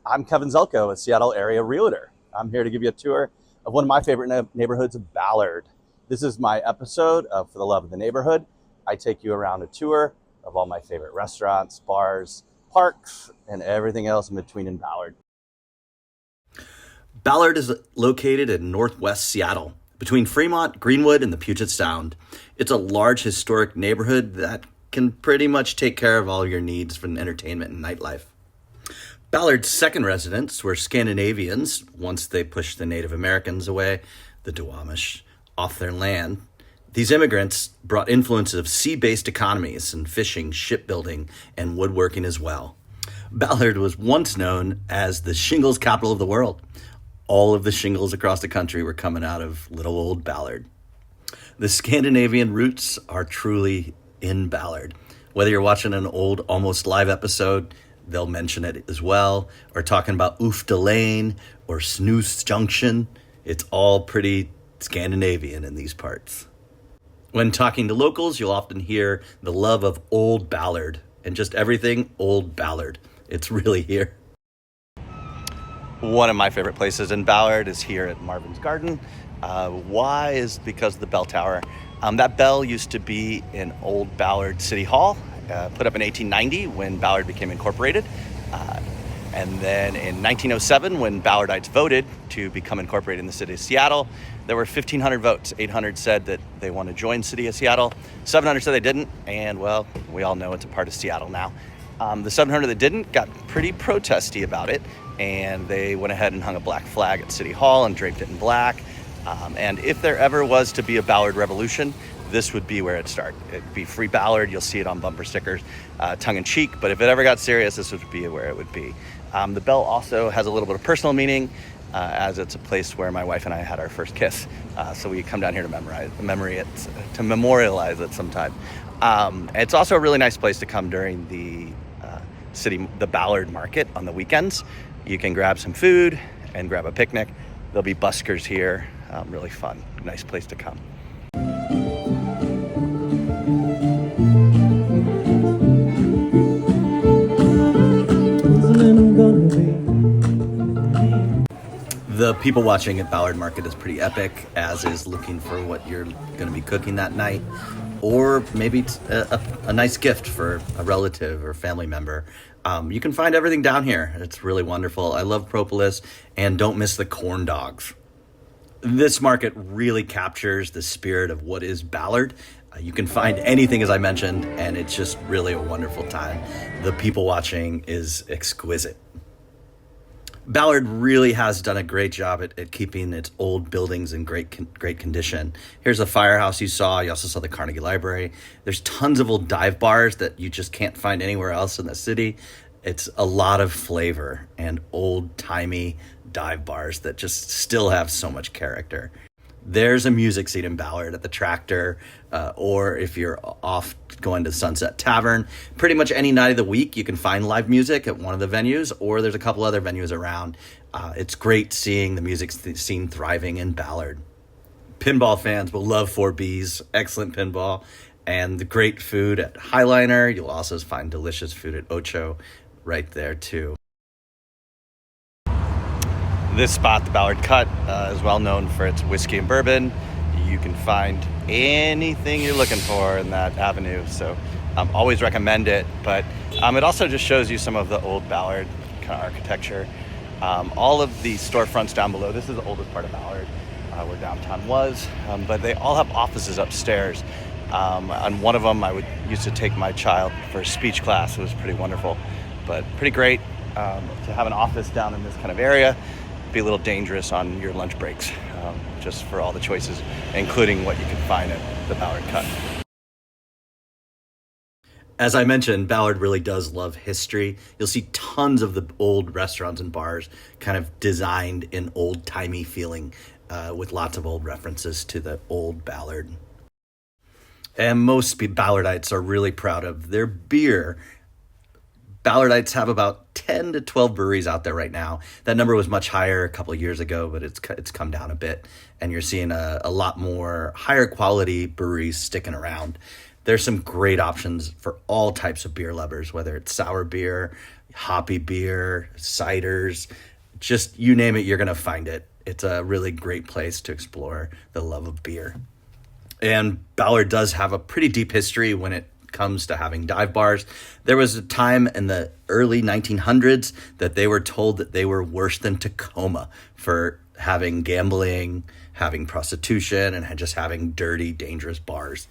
I'm Kevin Zelko, a Seattle area realtor. I'm here to give you a tour of one of my favorite neighborhoods of Ballard. This is my episode of For the Love of the Neighborhood. I take you around a tour of all my favorite restaurants, bars, parks, and everything else in between in Ballard. Ballard is located in northwest Seattle, between Fremont, Greenwood, and the Puget Sound. It's a large historic neighborhood that can pretty much take care of all your needs from entertainment and nightlife. Ballard's second residents were Scandinavians once they pushed the Native Americans away, the Duwamish, off their land. These immigrants brought influences of sea-based economies and fishing, shipbuilding, and woodworking as well. Ballard was once known as the shingles capital of the world. All of the shingles across the country were coming out of little old Ballard. The Scandinavian roots are truly in Ballard. Whether you're watching an old Almost Live episode, they'll mention it as well, or talking about Oofda Lane or Snooze Junction. It's all pretty Scandinavian in these parts. When talking to locals, you'll often hear the love of old Ballard and just everything old Ballard. It's really here. One of my favorite places in Ballard is here at Marvin's Garden. Why is because of the bell tower. That bell used to be in old Ballard City Hall, put up in 1890 when Ballard became incorporated. And then in 1907, when Ballardites voted to become incorporated in the city of Seattle, there were 1,500 votes. 800 said that they want to join city of Seattle. 700 said they didn't, and well, we all know it's a part of Seattle now. The 700 that didn't got pretty protesty about it, and they went ahead and hung a black flag at City Hall and draped it in black. And if there ever was to be a Ballard revolution, this would be where it started. It'd be Free Ballard. You'll see it on bumper stickers, tongue-in-cheek. But if it ever got serious, this would be where it would be. The bell also has a little bit of personal meaning, as it's a place where my wife and I had our first kiss. So we come down here to memorialize it sometime. It's also a really nice place to come during the Ballard market on the weekends. You can grab some food and grab a picnic. There'll be buskers here. Really fun. Nice place to come. The people watching at Ballard Market is pretty epic, as is looking for what you're going to be cooking that night, or maybe a nice gift for a relative or family member. You can find everything down here. It's really wonderful. I love propolis, and don't miss the corn dogs. This market really captures the spirit of what is Ballard. You can find anything, as I mentioned, and it's just really a wonderful time. The people watching is exquisite. Ballard really has done a great job at keeping its old buildings in great condition. Here's the firehouse you saw. You also saw the Carnegie Library. There's tons of old dive bars that you just can't find anywhere else in the city. It's a lot of flavor and old-timey dive bars that just still have so much character. There's a music scene in Ballard at the Tractor, or if you're off going to Sunset Tavern. Pretty much any night of the week, you can find live music at one of the venues, or there's a couple other venues around. It's great seeing the music scene thriving in Ballard. Pinball fans will love 4B's, excellent pinball, and the great food at Highliner. You'll also find delicious food at Ocho right there, too. This spot, the Ballard Cut, is well known for its whiskey and bourbon. You can find anything you're looking for in that avenue, so always recommend it. But it also just shows you some of the old Ballard kind of architecture. All of the storefronts down below, this is the oldest part of Ballard, where downtown was, but they all have offices upstairs. On one of them, I used to take my child for a speech class. It was pretty wonderful, but pretty great to have an office down in this kind of area. Be a little dangerous on your lunch breaks, just for all the choices, including what you can find at the Ballard Cut. As I mentioned, Ballard really does love history. You'll see tons of the old restaurants and bars kind of designed in old-timey feeling, with lots of old references to the old Ballard. And most Ballardites are really proud of their beer. Ballardites have about 10 to 12 breweries out there right now. That number was much higher a couple of years ago, but it's come down a bit. And you're seeing a lot more higher quality breweries sticking around. There's some great options for all types of beer lovers, whether it's sour beer, hoppy beer, ciders, just you name it, you're going to find it. It's a really great place to explore the love of beer. And Ballard does have a pretty deep history when it comes to having dive bars. There was a time in the early 1900s that they were told that they were worse than Tacoma for having gambling, having prostitution, and just having dirty, dangerous bars.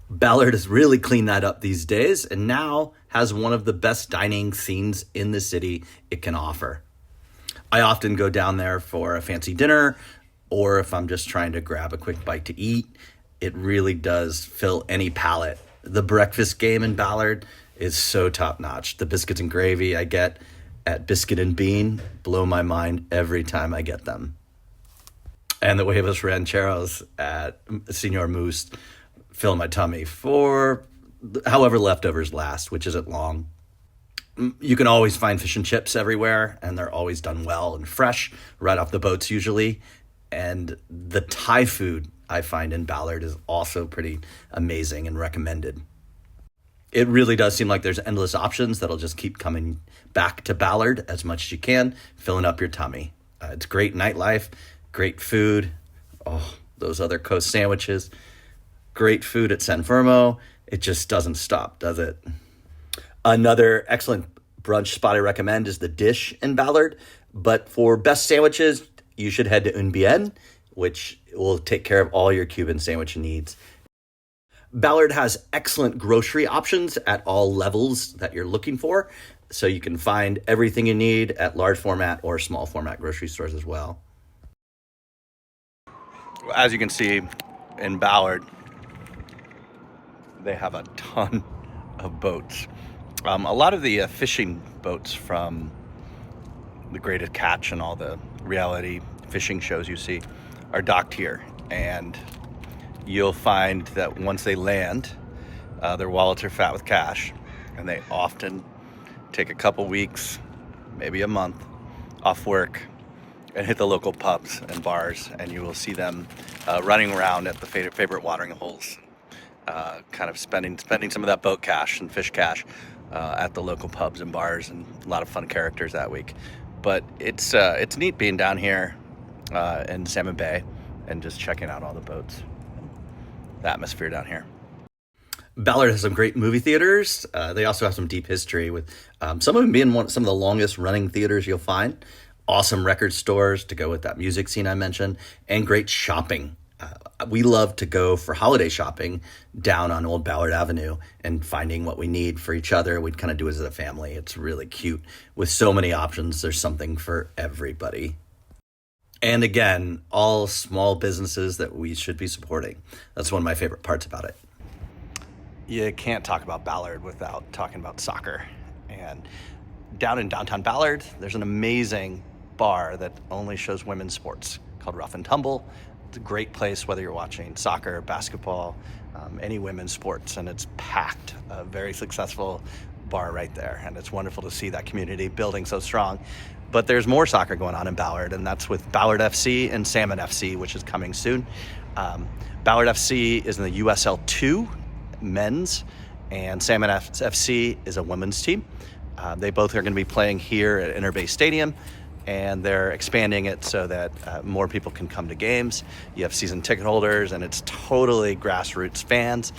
Ballard has really cleaned that up these days and now has one of the best dining scenes in the city it can offer. I often go down there for a fancy dinner, or if I'm just trying to grab a quick bite to eat. It really does fill any palate. The breakfast game in Ballard is so top notch. The biscuits and gravy I get at Biscuit and Bean blow my mind every time I get them. And the huevos rancheros at Senor Moose fill my tummy for however leftovers last, which isn't long. You can always find fish and chips everywhere, and they're always done well and fresh, right off the boats usually. And the Thai food I find in Ballard is also pretty amazing and recommended. It really does seem like there's endless options that'll just keep coming back to Ballard as much as you can, filling up your tummy. It's great nightlife, great food. Oh, those other coast sandwiches. Great food at San Fermo. It just doesn't stop, does it? Another excellent brunch spot I recommend is The Dish in Ballard. But for best sandwiches, you should head to Un Bien, which will take care of all your Cuban sandwich needs. Ballard has excellent grocery options at all levels that you're looking for, so you can find everything you need at large format or small format grocery stores as well. As you can see in Ballard, they have a ton of boats. A lot of the fishing boats from The Greatest Catch and all the reality fishing shows you see are docked here, and you'll find that once they land, their wallets are fat with cash, and they often take a couple weeks, maybe a month, off work and hit the local pubs and bars, and you will see them running around at the favorite watering holes, kind of spending some of that boat cash and fish cash at the local pubs and bars, and a lot of fun characters that week. But it's neat being down here in Salmon Bay and just checking out all the boats, the atmosphere down here. Ballard has some great movie theaters. They also have some deep history, with some of them being some of the longest running theaters you'll find. Awesome record stores to go with that music scene I mentioned, and great shopping. We love to go for holiday shopping down on Old Ballard Avenue and finding what we need for each other. We kind of do it as a family. It's really cute. With so many options, there's something for everybody. And again, all small businesses that we should be supporting. That's one of my favorite parts about it. You can't talk about Ballard without talking about soccer. And down in downtown Ballard, there's an amazing bar that only shows women's sports called Rough and Tumble. It's a great place whether you're watching soccer, basketball, any women's sports, and it's packed. A very successful bar right there, and it's wonderful to see that community building so strong. But there's more soccer going on in Ballard, and that's with Ballard FC and Salmon FC, which is coming soon. Ballard FC is in the USL 2 men's, and Salmon FC is a women's team. They both are going to be playing here at Interbay Stadium, and they're expanding it so that more people can come to games. You have season ticket holders, and it's totally grassroots fans.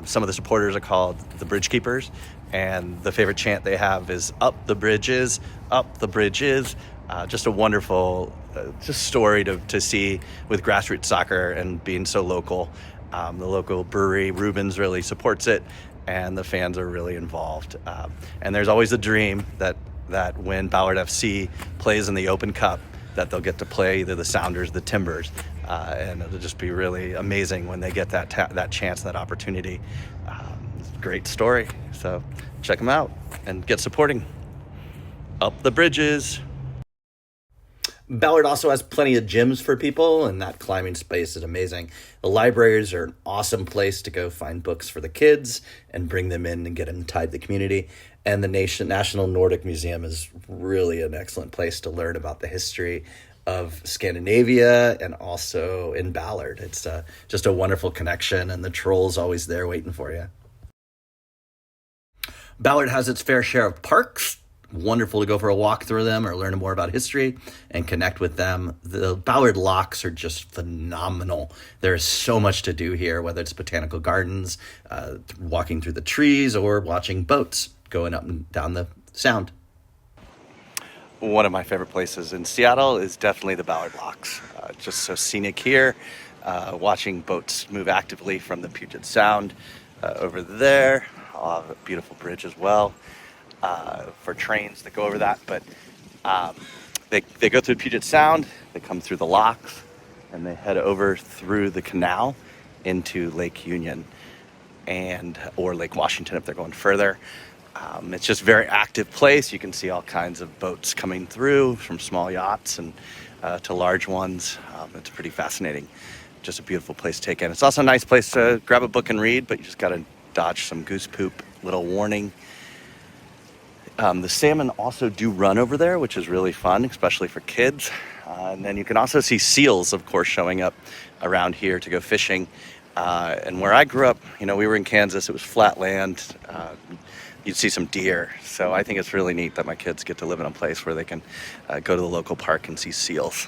Some of the supporters are called the Bridge Keepers, and the favorite chant they have is "Up the bridges, up the bridges." Just a wonderful just story to see with grassroots soccer and being so local. The local brewery, Rubens, really supports it, and the fans are really involved. And there's always a dream that when Ballard FC plays in the Open Cup, that they'll get to play either the Sounders, the Timbers, and it'll just be really amazing when they get that chance, that opportunity. It's a great story, so check them out and get supporting. Up the bridges. Ballard also has plenty of gyms for people, and that climbing space is amazing. The libraries are an awesome place to go find books for the kids and bring them in and get them tied to the community. And the National Nordic Museum is really an excellent place to learn about the history of Scandinavia and also in Ballard. It's just a wonderful connection, and the troll's always there waiting for you. Ballard has its fair share of parks. wonderful to go for a walk through them or learn more about history and connect with them. The Ballard locks are just phenomenal. There's so much to do here, whether it's botanical gardens, walking through the trees, or watching boats going up and down the sound. One of my favorite places in Seattle is definitely the Ballard Locks. Just so scenic here, watching boats move actively from the Puget Sound over there. I'll have a beautiful bridge as well for trains that go over that. But they go through Puget Sound, they come through the locks, and they head over through the canal into Lake Union or Lake Washington if they're going further. It's just a very active place. You can see all kinds of boats coming through, from small yachts and to large ones. It's pretty fascinating. Just a beautiful place to take in. It's also a nice place to grab a book and read, but you just got to dodge some goose poop. Little warning. The salmon also do run over there, which is really fun, especially for kids. And then you can also see seals, of course, showing up around here to go fishing. And where I grew up, we were in Kansas. It was flat land. You'd see some deer. So I think it's really neat that my kids get to live in a place where they can go to the local park and see seals.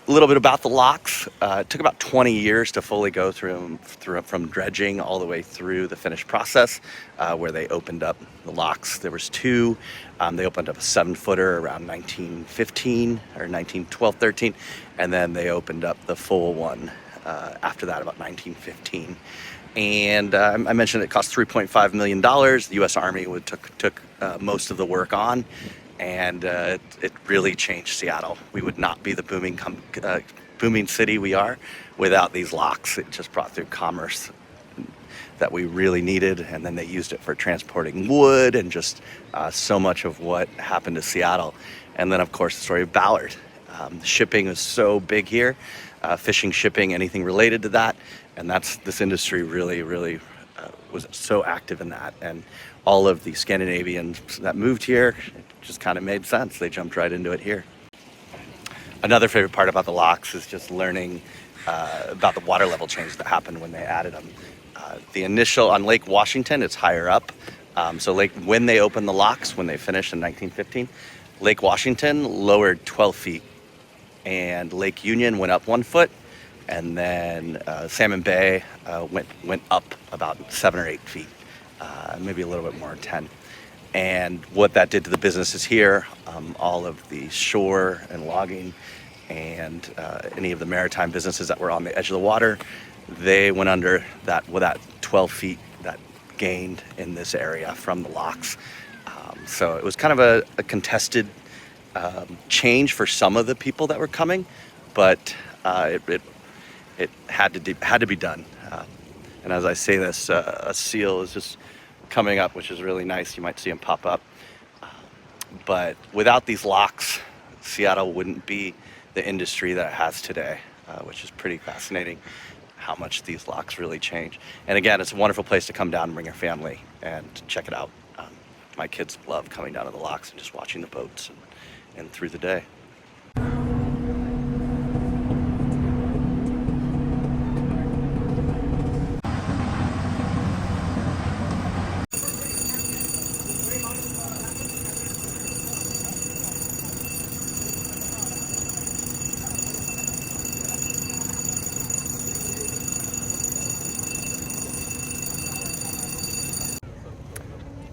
A little bit about the locks. It took about 20 years to fully go through from dredging all the way through the finished process, where they opened up the locks. There was two. They opened up a 7-footer around 1915 or 1912-13, and then they opened up the full one after that, about 1915. And I mentioned it cost $3.5 million. The U.S. Army took most of the work on, and it really changed Seattle. We would not be the booming city we are without these locks. It just brought through commerce that we really needed, and then they used it for transporting wood and just so much of what happened to Seattle. And then, of course, the story of Ballard. Shipping is so big here, fishing, shipping, anything related to that. And this industry really was so active in that. And all of the Scandinavians that moved here, it just kind of made sense. They jumped right into it here. Another favorite part about the locks is just learning about the water level change that happened when they added them. The initial, on Lake Washington, it's higher up. When they opened the locks, when they finished in 1915, Lake Washington lowered 12 feet. And Lake Union went up 1 foot. And then Salmon Bay went up about 7 or 8 feet, maybe a little bit more, 10. And what that did to the businesses here, all of the shore and logging and any of the maritime businesses that were on the edge of the water, they went under that 12 feet that gained in this area from the locks. So it was kind of a contested change for some of the people that were coming, but it had to be done. And as I say this, a seal is just coming up, which is really nice. You might see them pop up. But without these locks, Seattle wouldn't be the industry that it has today, which is pretty fascinating how much these locks really change. And again, it's a wonderful place to come down and bring your family and check it out. My kids love coming down to the locks and just watching the boats and through the day.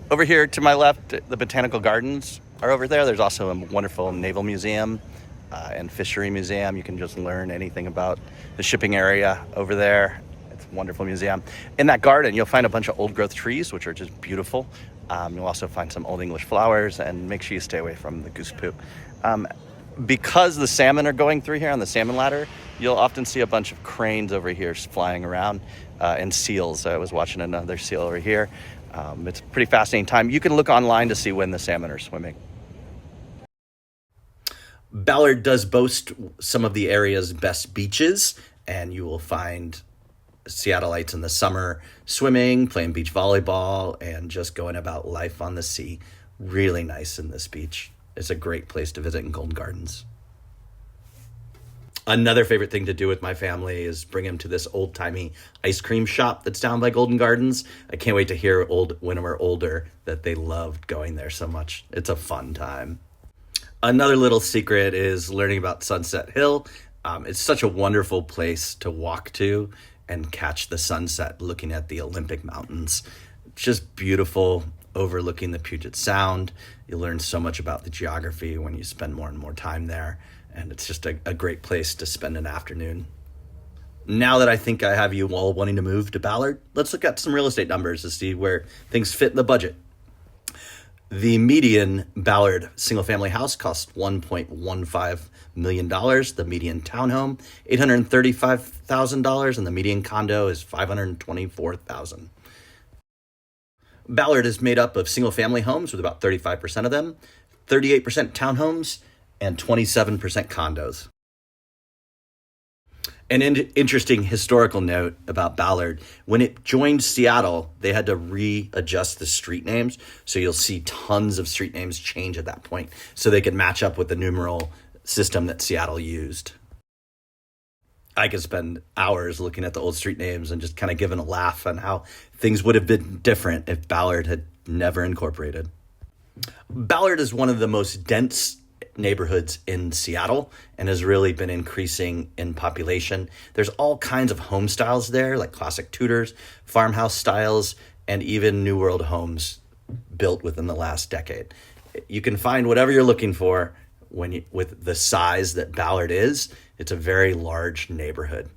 Over here to my left, the botanical gardens are over there. There's also a wonderful naval museum and fishery museum. You can just learn anything about the shipping area over there. It's a wonderful museum. In that garden, you'll find a bunch of old growth trees, which are just beautiful. You'll also find some old English flowers, and make sure you stay away from the goose poop. Because the salmon are going through here on the salmon ladder, you'll often see a bunch of cranes over here flying around and seals. I was watching another seal over here. It's a pretty fascinating time. You can look online to see when the salmon are swimming. Ballard does boast some of the area's best beaches, and you will find Seattleites in the summer swimming, playing beach volleyball, and just going about life on the sea. Really nice in this beach. It's a great place to visit in Golden Gardens. Another favorite thing to do with my family is bring them to this old-timey ice cream shop that's down by Golden Gardens. I can't wait to hear when we're older that they loved going there so much. It's a fun time. Another little secret is learning about Sunset Hill. It's such a wonderful place to walk to and catch the sunset looking at the Olympic Mountains. It's just beautiful, overlooking the Puget Sound. You learn so much about the geography when you spend more and more time there. And it's just a great place to spend an afternoon. Now that I think I have you all wanting to move to Ballard, let's look at some real estate numbers to see where things fit in the budget. The median Ballard single-family house costs $1.15 million. The median townhome, $835,000, and the median condo is $524,000. Ballard is made up of single-family homes with about 35% of them, 38% townhomes, and 27% condos. An interesting historical note about Ballard, when it joined Seattle, they had to readjust the street names. So you'll see tons of street names change at that point so they could match up with the numeral system that Seattle used. I could spend hours looking at the old street names and just kind of giving a laugh on how things would have been different if Ballard had never incorporated. Ballard is one of the most dense neighborhoods in Seattle and has really been increasing in population. There's all kinds of home styles there, like classic Tudors, farmhouse styles, and even New World homes built within the last decade. You can find whatever you're looking for with the size that Ballard is. It's a very large neighborhood.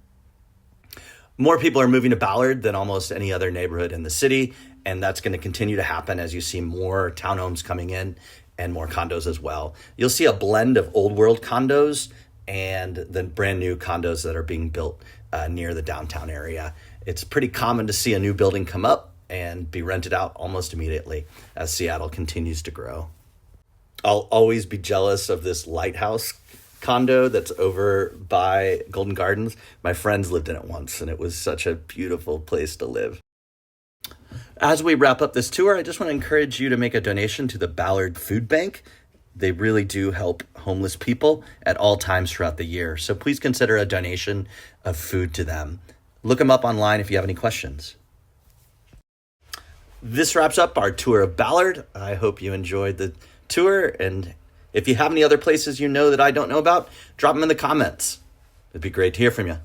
More people are moving to Ballard than almost any other neighborhood in the city, and that's going to continue to happen as you see more townhomes coming in and more condos as well. You'll see a blend of old world condos and the brand new condos that are being built near the downtown area. It's pretty common to see a new building come up and be rented out almost immediately as Seattle continues to grow. I'll always be jealous of this lighthouse condo that's over by Golden Gardens. My friends lived in it once, and it was such a beautiful place to live. As we wrap up this tour, I just want to encourage you to make a donation to the Ballard Food Bank. They really do help homeless people at all times throughout the year. So please consider a donation of food to them. Look them up online if you have any questions. This wraps up our tour of Ballard. I hope you enjoyed the tour. And if you have any other places you know that I don't know about, drop them in the comments. It'd be great to hear from you.